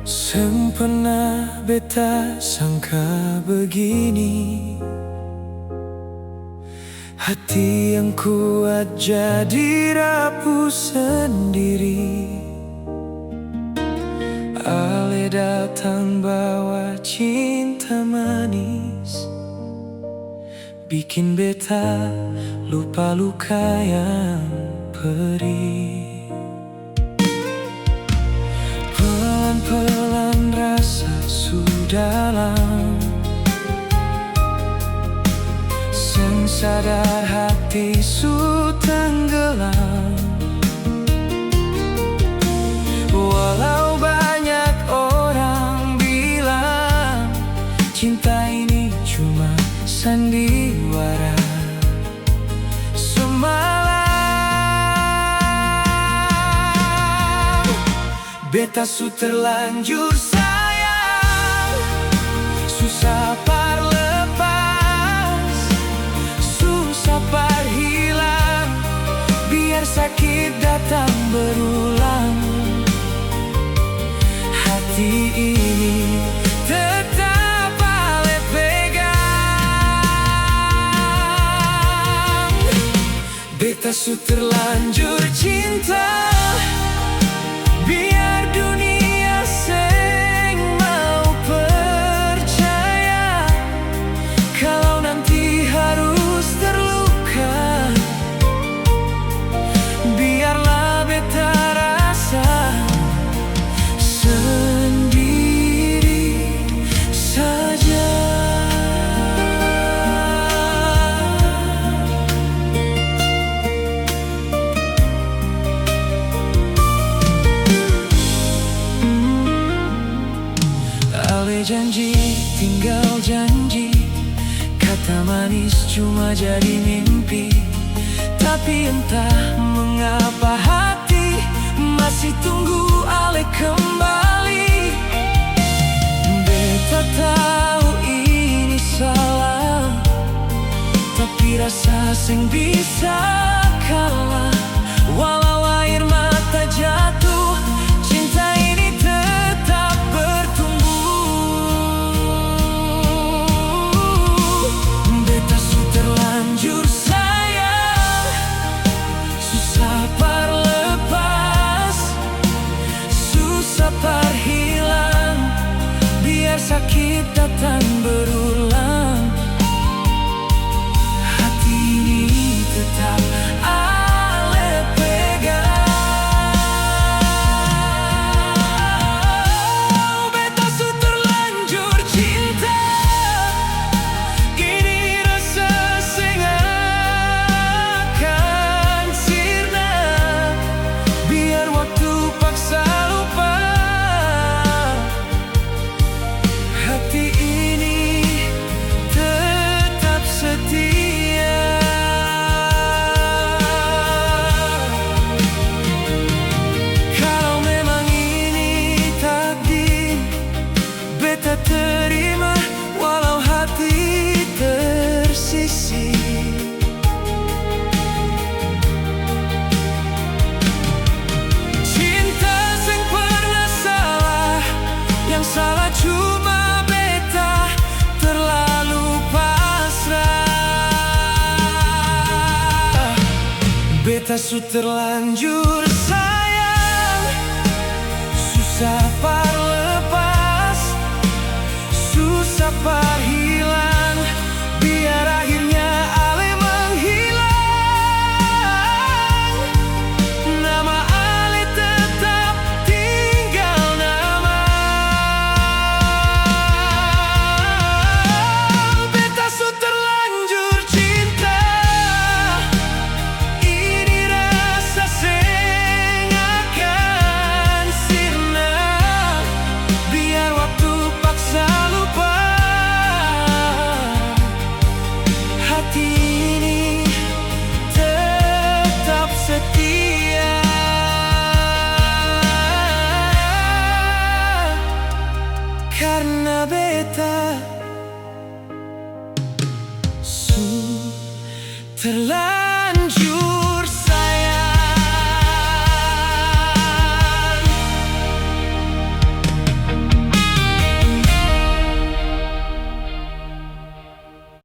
Seng pernah beta sangka begini, hati yang kuat jadi rapuh sendiri. Ale datang bawa cinta manis, bikin beta lupa luka yang perih. Pelan-pelan rasa sudah dalam, seng sadar hati su tenggelam. Walau banyak orang bilang cinta ini cuma sandiwara semalam. Beta su terlanjur sayang, susah par lepas, susah par hilang, biar sakit datang berulang. Hati ini tetap ale pegang. Beta su terlanjur cinta, biar dunia seng mau percaya kalau nanti harus terluka. Biarlah beta rasa sendiri saja. Ale janji tinggal janji, kata manis cuma jadi mimpi. Tapi entah mengapa hati masih tunggu ale kembali. Beta tahu ini salah, tapi rasa seng bisa kalah. Walau air mata jatuh, cinta ini tetap bertumbuh. Beta su terlanjur sayang, susah par lepas, susah par hilang, biar sakit datang berulang. Hati ini tetap ale pegang. Beta su terlanjur cinta, kini rasa seng akan sirna, biar waktu paksa lupa. Hati ini tetap setia. Kalau memang ini takdir, beta terima walau hati tersisih. Cinta seng pernah salah, yang salah cuma beta terlalu pasrah. Beta su terlanjur sayang, susah par